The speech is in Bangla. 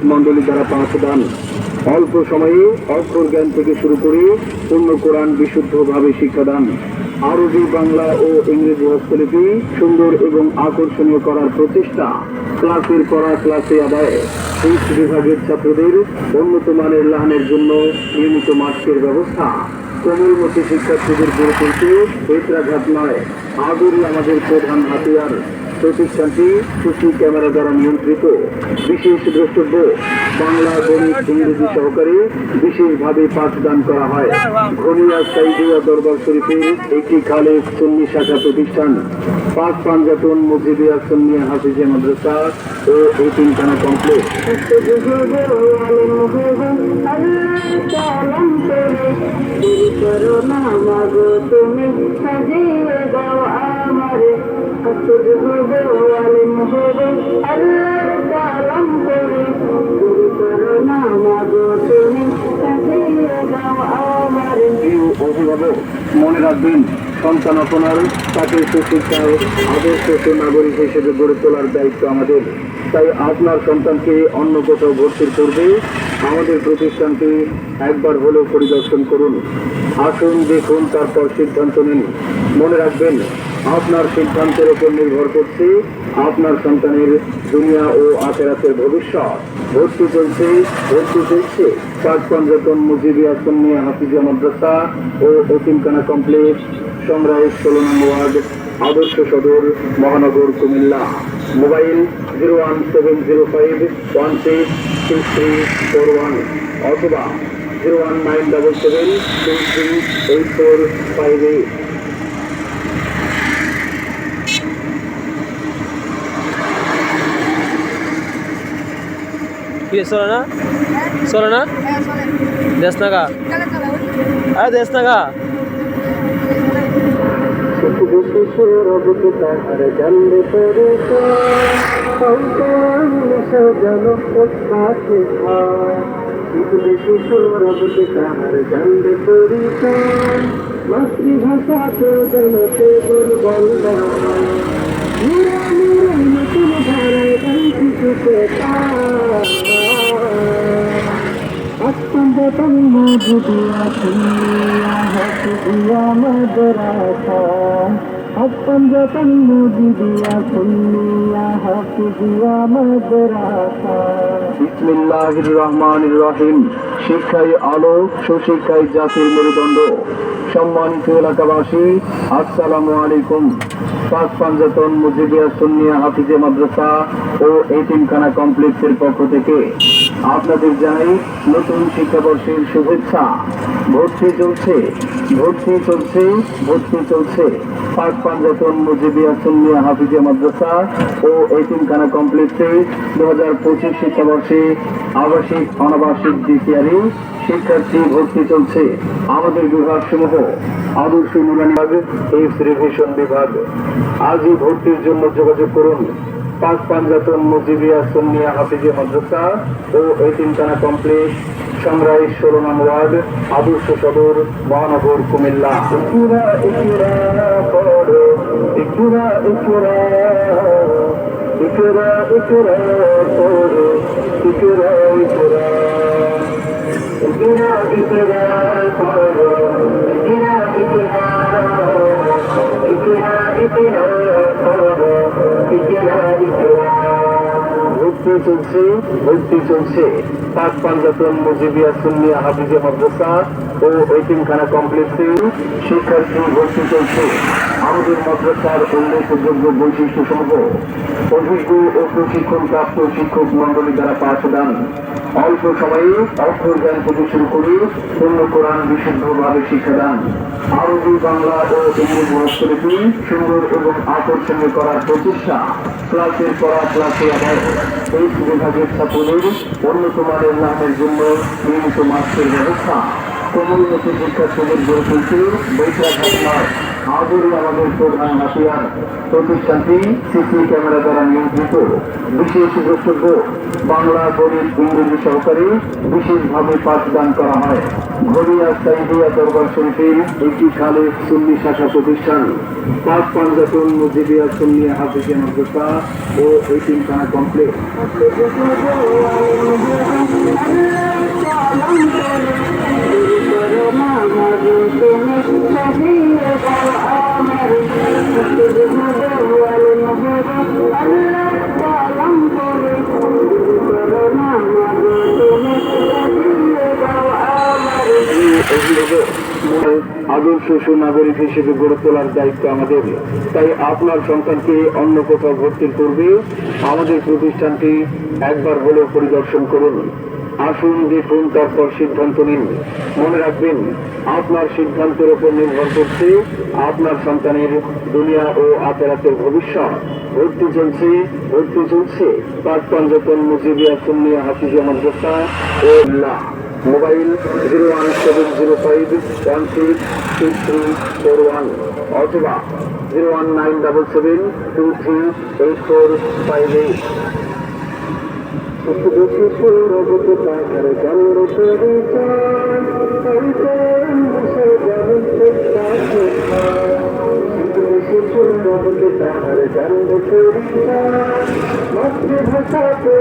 মণ্ডলী দ্বারা পাঠদান, অল্প সময়ে অক্ষর জ্ঞান থেকে শুরু করে পূর্ণ কোরআন বিশুদ্ধভাবে শিক্ষাদান, আরবি, বাংলা ও ইংরেজি হস্তলিপি সুন্দর এবং আকর্ষণীয় করার প্রচেষ্টা, ক্লাসের পড়া ক্লাসে আদায়, এই বিভাগের ছাত্রদের উন্নত মানের লাহানের জন্য নিয়মিত মাস্কের ব্যবস্থা, কোমলমতি শিক্ষার্থীদের গড়ে তুলতে বেত্রাঘাত নয়, আদরই আমাদের প্রধান হাতিয়ার। প্রতিষ্ঠানটি সিসি ক্যামেরা দ্বারা নিয়ন্ত্রিত। বিশেষ দ্রষ্টব্য, বাংলা, গণিত, ইংরেজি সহকারে বিশেষভাবে পাঠদান করা হয়। ঘনিয়া সাইদিয়া দরবার শরীফের একটি খালেদ সুন্নি শাখা প্রতিষ্ঠান, পাক পাঞ্জাতন মসজিদিয়া সুন্নিয়া হাফিজিয়া মাদ্রাসা ও এতিমখানা কমপ্লেক্স। অভিভাবক, মনে রাখবেন, সন্তান আপনার, তাকে সুশিক্ষায় আদর্শ নাগরিক হিসেবে গড়ে তোলার দায়িত্ব আমাদের। তাই আপনার সন্তানকে অন্য কোথাও ভর্তির পূর্বে আমাদের প্রতিষ্ঠানটি একবার হলেও পরিদর্শন করুন। আসুন, দেখুন, তারপর সিদ্ধান্ত নিন। মনে রাখবেন, আপনার সিদ্ধান্তের উপর নির্ভর করছে আপনার সন্তানের দুনিয়া ও আখিরাতের ভবিষ্যৎ। ভর্তি চলছে পাক পাঞ্জাতন মসজিদিয়া সুন্নিয়া হাফিজিয়া মাদ্রাসা ও এতিমখানা কমপ্লেক্স, সংগ্রাহী 16 নং ওয়ার্ড, আদর্শ সদর, মহানগর, কুমিল্লা। মোবাইল 01705166341 অথবা 01977238458। চলে না দেশ নাগা দেশ নাগা মাতৃভাষা তো জনতে দুর্বল নতুন ধারায় পাঞ্জাতন মসজিদিয়া সুন্নিয়া হাফিজিয়া মাদ্রাসা, পাঞ্জাতন মসজিদিয়া সুন্নিয়া হাফিজিয়া মাদ্রাসা। বিসমিল্লাহির রহমানির রহিম। শিক্ষাই আলো, সুশিক্ষাই জাতির মেরুদণ্ড। সম্মানিত এলাকাবাসী, আসসালামু আলাইকুম। পাক পাঞ্জাতন মসজিদিয়া সুন্নিয়া হাফিজিয়া মাদ্রাসা ও এতিমখানা কমপ্লেক্সের পক্ষ থেকে আপনাদের জানাই নতুন শিক্ষাবর্ষের শুভেচ্ছা। ভর্তি চলছে পাক পাঞ্জাতন মসজিদিয়া সুন্নিয়া হাফিজিয়া মাদ্রাসা ও এতিমখানা কমপ্লেক্সে 2025 শিক্ষাবর্ষে আবাসিক, অনাবাসিক, ডিসিআরি শিক্ষার্থী ভর্তি চলছে। আমাদের বিভাগসমূহ: আদর্শ নুরানি বিভাগ, এফ রিভিশন বিভাগ। আজই ভর্তির জন্য যোগাযোগ করুন পাক পাঞ্জাতন মসজিদিয়া সুন্নিয়া হাফিজিয়া মাদ্রাসা ও এতিমখানা কমপ্লেক্স, সংগ্রাহী 16 নং ওয়ার্ড, আদর্শ সদর, মহানগর, কুমিল্লা। ভর্তি চলছে পাক পাঞ্জাতন মসজিদিয়া সুন্নিয়া হাফিজিয়া মাদ্রাসা ও এতিমখানা কমপ্লেক্সে শিক্ষার্থী ভর্তি চলছে। আমাদের মাদ্রাসার উল্লেখযোগ্য বৈশিষ্ট্য সমূহ: অভিজ্ঞ ও প্রশিক্ষণ প্রাপ্ত শিক্ষক মন্ডলী দ্বারা পাঠদান, অল্প সময়ে অক্ষর জ্ঞান থেকে শুরু করে পূর্ণ কোরআন বিশুদ্ধভাবে শিক্ষাদান, আরবি, বাংলা ও ইংরেজি হস্তলিপি সুন্দর এবং আকর্ষণীয় করার প্রচেষ্টা, ক্লাসের পড়া ক্লাসে আদায়, এই বিভাগের ছাত্রদের উন্নত মানের লাভের জন্য নিয়মিত মাস্কের ব্যবস্থা, কোমলমতি শিক্ষার্থীদের গড়ে তুলতে বেত্রাঘাত নয়, আদরে আমাদের প্রধান হাতিয়ার। প্রতিষ্ঠানটি সিসি ক্যামেরা দ্বারা নিয়ন্ত্রিত। বিশেষ দ্রষ্টব্য, বাংলা, গণিত, ইংরেজি সহকারে বিশেষভাবে পাঠদান করা হয়। ঘড়িয়া সাইদিয়া দরবার শরীফের একটি খালেদ সুন্নি শাখা প্রতিষ্ঠান। পাক পাঞ্জাতন মসজিদিয়া সুন্নি হাফিজিয়া মাদ্রাসা ও এতিমখানা কমপ্লেক্স। আদর্শ সুনাগরিক হিসেবে গড়ে তোলার দায়িত্ব আমাদের। তাই আপনার সন্তানকে অন্য কোথাও ভর্তির পূর্বে আমাদের প্রতিষ্ঠানটি একবার হলেও পরিদর্শন করুন। আসুন, দেখুন, তারপর সিদ্ধান্ত নিন। মনে রাখবেন, আপনার সিদ্ধান্তের উপর নির্ভর করছে আপনার সন্তানের দুনিয়া ও আখিরাতের ভবিষ্যৎ। ভর্তি চলছে পাক পাঞ্জাতন মুজিবিয়া সুন্নিয়া হাফিজিয়া মাদ্রাসা ও মোবাইল 01705166341 অথবা 01977238458। বেশি সৌরভত তাহার চন্দ্র মাতৃভাষা তো